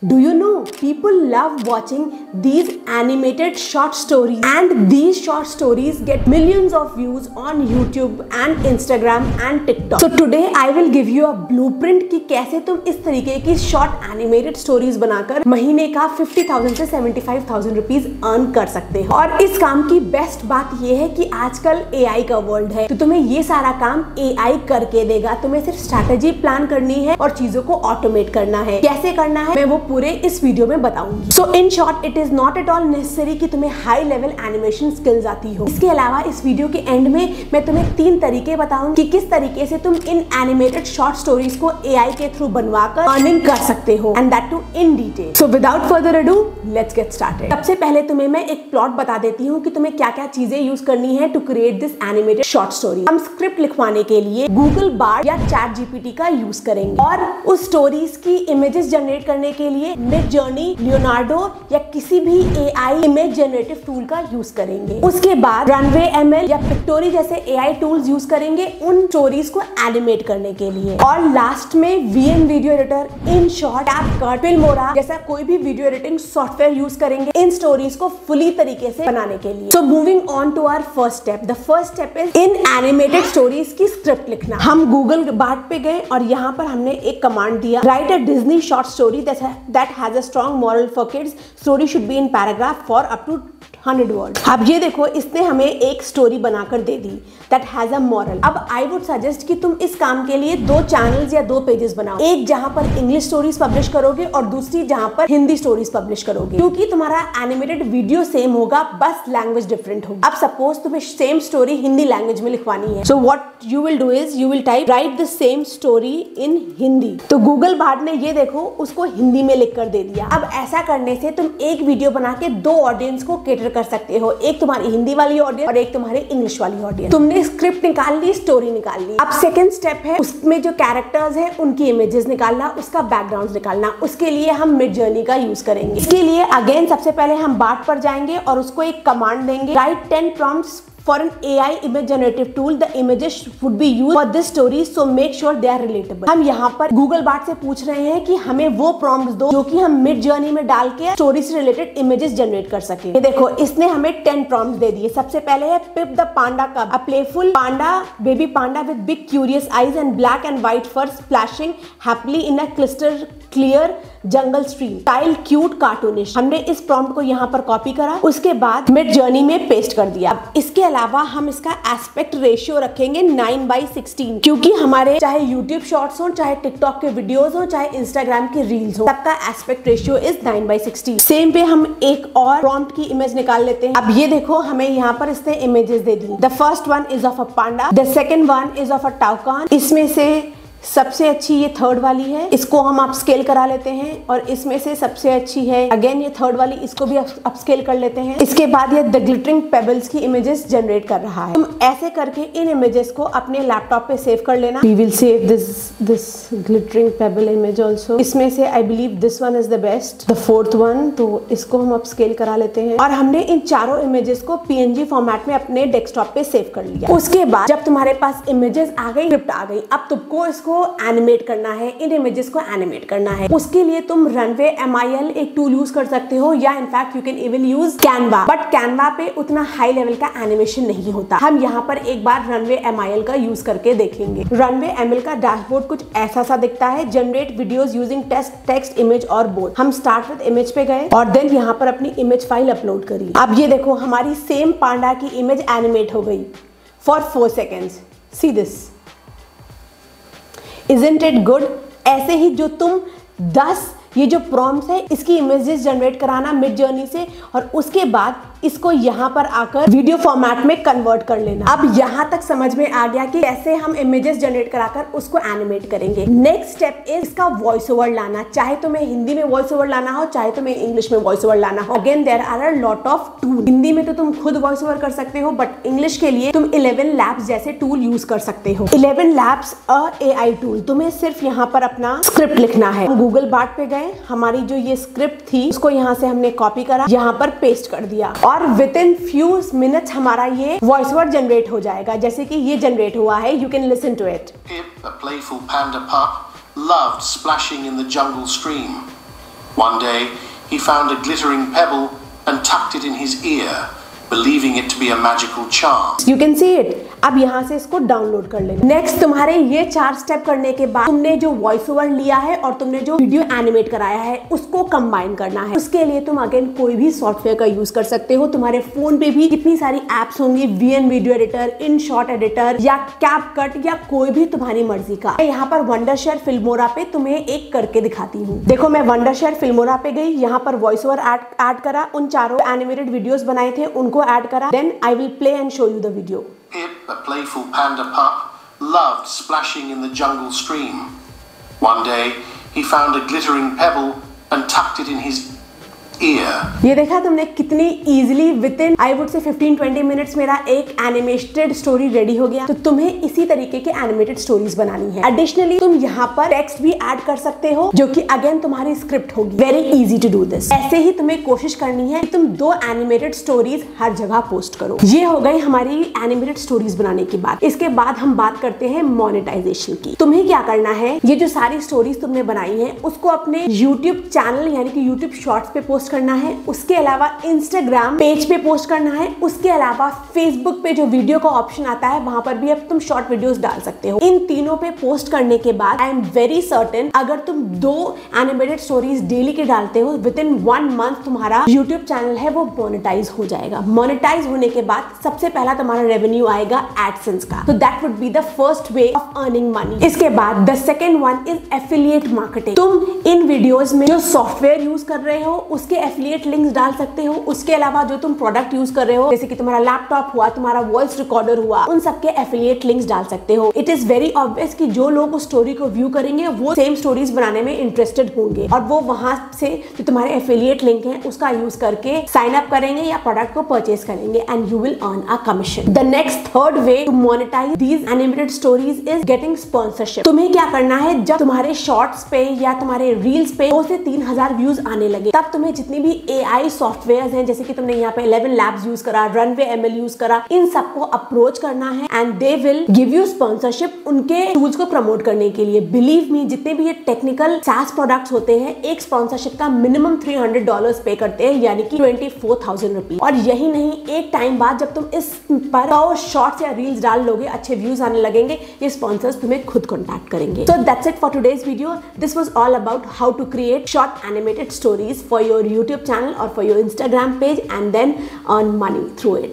Do you know people love watching these animated short stories and these short stories get millions of views on YouTube and Instagram and TikTok. So today I will give you a blueprint कि कैसे तुम इस तरीके की short animated stories बनाकर महीने का 50,000 से 75,000 रुपीज अर्न कर सकते हो। और इस काम की बेस्ट बात ये है कि आजकल AI का वर्ल्ड है, तो तुम्हें ये सारा काम AI करके देगा। तुम्हें सिर्फ स्ट्रैटेजी प्लान करनी है और चीजों को ऑटोमेट करना है। कैसे करना है मैं वो पूरे इस वीडियो में बताऊंगी। So in short it is not at all necessary कि तुम्हें हाई लेवल एनिमेशन स्किल्स आती हो। इसके अलावा इस वीडियो के एंड में मैं तुम्हें 3 तरीके बताऊंगी कि किस तरीके से तुम इन एनिमेटेड शॉर्ट स्टोरीज को AI के थ्रू बनवाकर अर्निंग कर सकते हो, and that too in detail. So without further ado let's get started. सबसे पहले तुम्हें मैं एक प्लॉट बता देती हूँ कि तुम्हें क्या क्या चीजें यूज करनी है to create this animated short story. हम स्क्रिप्ट लिखवाने के लिए गूगल बार्ड या ChatGPT का यूज करेंगे और उस स्टोरीज की इमेजेस जनरेट करने के लिए मिडजर्नी, लियोनार्डो या किसी भी AI इमेज जनरेटिव टूल का यूज करेंगे। उसके बाद रनवे ML या पिक्टोरी जैसे AI टूल्स यूज करेंगे उन स्टोरीज को एनिमेट करने के लिए। और लास्ट में VM video editor, in short, CapCut, Filmora जैसा कोई भी वीडियो एडिटिंग सॉफ्टवेयर यूज करेंगे इन स्टोरीज को फुली तरीके से बनाने के लिए। So moving on to our first step. The first step is in animated stories की स्क्रिप्ट लिखना। हम गूगल बार्ड पे गए और यहाँ पर हमने एक कमांड दिया, write a Disney short story that has a strong moral for kids. Story should be in paragraph for up to 100 word. अब ये देखो, इसने हमें एक स्टोरी बनाकर दे दी दैट हैज अ मॉरल। अब आई वुड सजेस्ट कि तुम इस काम के लिए 2 चैनल्स या 2 पेजेस बनाओ, एक जहां पर इंग्लिश स्टोरीज पब्लिश करोगे और दूसरी जहां पर हिंदी स्टोरीज पब्लिश करोगे, क्योंकि तुम्हारा एनिमेटेड वीडियो सेम होगा, बस लैंग्वेज डिफरेंट होगी। अब सपोज तुम्हें सेम स्टोरी हिंदी लैंग्वेज में लिखवानी है, so what you will do is you will type right the same story in Hindi. तो गूगल बार्ड ने ये देखो उसको हिंदी में लिख कर दे दिया। अब ऐसा करने से तुम एक वीडियो बना के 2 ऑडियंस को केटर कर सकते हो, एक तुम्हारी हिंदी वाली ऑडियंस और एक तुम्हारी इंग्लिश वाली ऑडियंस। तुमने स्क्रिप्ट निकाल ली, स्टोरी निकाल ली। अब सेकंड स्टेप है उसमें जो कैरेक्टर्स हैं उनकी इमेजेस निकालना, उसका बैकग्राउंड निकालना। उसके लिए हम मिडजर्नी का यूज करेंगे। इसके लिए अगेन सबसे पहले हम बार्ड पर जाएंगे और उसको एक कमांड देंगे, right 10 prompts for an AI image generative tool. The images would be used for this story, so make sure they are relatable. हम यहाँ पर गूगल बार्ड से पूछ रहे हैं कि हमें वो प्रॉम्प्ट्स दो जो कि हम मिड जर्नी में डाल के स्टोरी से रिलेटेड इमेजेस जनरेट कर सके। ये देखो, इसने हमें 10 प्रॉम्प्ट्स दे दिए। सबसे पहले है पिप द पांडा कब, a playful panda, baby panda with big curious eyes and black and white fur splashing happily in a clear jungle stream, style cute cartoonish. हमने इस प्रॉम्प्ट को यहाँ पर कॉपी करा, उसके बाद मिड जर्नी में पेस्ट कर दिया। इसके अलावा हम इसका एस्पेक्ट रेशियो रखेंगे 9:16, क्योंकि हमारे चाहे YouTube शॉर्ट्स हो, चाहे TikTok के वीडियोस हो, चाहे Instagram की रील्स हो, सबका एस्पेक्ट रेशियो इज 9:16। सेम पे हम एक और प्रॉम्प्ट की इमेज निकाल लेते हैं। अब ये देखो, हमें यहाँ पर इसने इमेजेस दे दी। The first one is of a panda, the second one is of a toucan. इसमें से सबसे अच्छी ये थर्ड वाली है, इसको हम अपस्केल करा लेते हैं। और इसमें से सबसे अच्छी है अगेन ये थर्ड वाली, इसको भी अपस्केल कर लेते हैं। इसके बाद ये द ग्लिटरिंग पेबल्स की इमेजेस जनरेट कर रहा है। तुम ऐसे करके इन इमेजेस को अपने लैपटॉप पे सेव कर लेना। We will save this glittering pebble image also. इसमें से I believe this one is the best, the fourth one. तो इसको हम अपस्केल करा लेते हैं और हमने इन चारों इमेजेस को PNG फॉर्मेट में अपने डेस्कटॉप पे सेव कर लिया। उसके बाद जब तुम्हारे पास इमेजेस आ गई, स्क्रिप्ट आ गई, अब तुमको इसको एनिमेट करना है, इन इमेजेस को एनिमेट करना है। उसके लिए तुम रनवे MIL एक टूल यूज कर सकते हो, या in fact you can even use Canva, but Canva पे उतना हाई लेवल का एनिमेशन नहीं होता। हम यहाँ पर एक बार रनवे MIL का यूज करके देखेंगे। रनवे ML का डैशबोर्ड कुछ ऐसा सा दिखता है, generate videos using text image और बोथ। हम स्टार्ट विद इमेज पे गए और देन यहाँ पर अपनी इमेज फाइल अपलोड करी। अब ये देखो, हमारी सेम पांडा की इमेज एनिमेट हो गई for 4 seconds. See this, Isn't it good? ऐसे ही जो तुम 10 ये जो प्रॉम्प्ट्स है इसकी इमेजेस जनरेट कराना मिड जर्नी से, और उसके बाद इसको यहाँ पर आकर वीडियो फॉर्मेट में कन्वर्ट कर लेना। अब यहाँ तक समझ में आ गया कि कैसे हम इमेजेस जनरेट कराकर उसको एनिमेट करेंगे। नेक्स्ट स्टेप इज इसका वॉइस ओवर लाना। चाहे तुम्हें हिंदी में वॉइस ओवर लाना हो, चाहे तुम्हें इंग्लिश में वॉइस ओवर लाना हो। Again there are a lot of tool. Hindi में तो तुम खुद वॉइस ओवर कर सकते हो, बट इंग्लिश के लिए तुम 11 Labs जैसे टूल यूज कर सकते हो। 11 Labs अ AI टूल। तुम्हें सिर्फ यहाँ पर अपना स्क्रिप्ट लिखना है। हम गूगल बार्ड पे गए, हमारी जो ये स्क्रिप्ट थी उसको यहाँ से हमने कॉपी करा, यहाँ पर पेस्ट कर दिया और विद इन फ्यू मिनट्स हमारा ये वॉइस ओवर जनरेट हो जाएगा, जैसे कि ये जनरेट हुआ है। You can listen to it. Pip, a playful panda pup, loved splashing in the jungle stream. One day, he found a glittering pebble and tucked it in his ear, believing it to be a magical charm. You can see it. अब यहाँ से इसको download कर लेना। Next, तुम्हारे ये 4 step करने के बाद तुमने जो वॉइस ओवर लिया है और तुमने जो वीडियो एनिमेट कराया है उसको कंबाइन करना है। उसके लिए तुम अगेन कोई भी सॉफ्टवेयर का यूज कर सकते हो। तुम्हारे फोन पे भी कितनी सारी एप्स होंगी, VN video editor, InShot editor या CapCut या कोई भी तुम्हारी मर्जी का। यहाँ पर वंडरशेयर फिल्मोरा पे तुम्हें एक करके दिखाती हूँ। देखो, मैं वंडरशेयर फिल्मोरा पे गई, यहाँ पर वॉइस ओवर ऐड करा, उन 4 एनिमेटेड वीडियोस बनाए थे उनको ऐड करा। Then I will play and show you the video. Pip, a playful panda pup, loved splashing in the jungle stream. One day, he found a glittering pebble and tucked it in his ear. ये देखा तुमने कितनी easily with in I would say 15-20 minutes मेरा एक animated story ready हो गया। तो तुम्हें इसी तरीके के एनिमेटेड स्टोरीज बनानी है। एडिशनली तुम यहाँ पर टेक्स्ट भी ऐड कर सकते हो जो कि अगेन तुम्हारी स्क्रिप्ट होगी। Very easy to do this. ऐसे ही तुम्हें कोशिश करनी है कि तुम 2 एनिमेटेड स्टोरीज हर जगह पोस्ट करो। ये हो गई हमारी एनिमेटेड स्टोरीज बनाने की बात। इसके बाद हम बात करते हैं मोनेटाइजेशन की। तुम्हें क्या करना है, ये जो सारी स्टोरीज तुमने बनाई है उसको अपने यूट्यूब चैनल यानी कि यूट्यूब शॉर्ट्स पे पोस्ट करना है। उसके अलावा इंस्टाग्राम पेज पे पोस्ट करना है। उसके अलावा फेसबुक पे जो वीडियो का ऑप्शन आता है वहां पर भी अब तुम शॉर्ट वीडियोस डाल सकते हो। इन तीनों पे पोस्ट करने के बाद आई एम वेरी सर्टेन अगर तुम 2 एनिमेटेड स्टोरीज डेली के डालते हो विद इन 1 मंथ तुम्हारा यूट्यूब चैनल है वो मोनेटाइज हो जाएगा। मोनेटाइज होने के बाद सबसे पहला तुम्हारा रेवेन्यू आएगा एडसेंस का। तो that would be the first way of earning money. इसके बाद the second one is affiliate marketing. तुम इन वीडियोज में जो सॉफ्टवेयर यूज कर रहे हो उसके एफिलिएट लिंक्स डाल सकते हो। उसके अलावा जो तुम प्रोडक्ट यूज कर रहे हो जैसे कि तुम्हारा लैपटॉप हुआ, तुम्हारा वॉइस रिकॉर्डर हुआ, उन सबके एफिलिएट लिंक्स डाल सकते हो। इट इज वेरी ऑब्वियस कि जो लोग उस स्टोरी को व्यू करेंगे वो सेम स्टोरीज बनाने में इंटरेस्टेड होंगे और वो वहां से जो तुम्हारे एफिलिएट लिंक है उसका यूज करके साइन अप करेंगे या प्रोडक्ट को परचेज करेंगे and you will earn a commission. The next third way to monetise these animated stories is getting sponsorship. तुम्हें क्या करना है, जब तुम्हारे शॉर्ट्स पे या तुम्हारे रील्स पे 2 से 3 हजार व्यूज आने लगे तब तुम्हें जितनी भी AI सॉफ्टवेयर हैं जैसे कि तुमने यहाँ पे 11 लैब्स यूज करा, रनवे ML यूज करा, इन सबको अप्रोच करना है and they will give you sponsorship उनके टूल्स को प्रमोट करने के लिए। बिलीव मी, जितने भी ये टेक्निकल SaaS प्रोडक्ट्स होते हैं एक स्पॉन्सरशिप का मिनिमम $300 पे करते हैं यानी कि 24,000 रुपीज। और यही नहीं, एक टाइम बाद जब तुम इस पर 100 शॉर्ट्स या रील्स डाल लोगे, अच्छे व्यूज आने लगेंगे, ये स्पॉन्सर्स तुम्हें खुद कॉन्टैक्ट करेंगे। So that's it for today's video. This was all about how to create short animated stories for your YouTube channel or for your Instagram page and then earn money through it.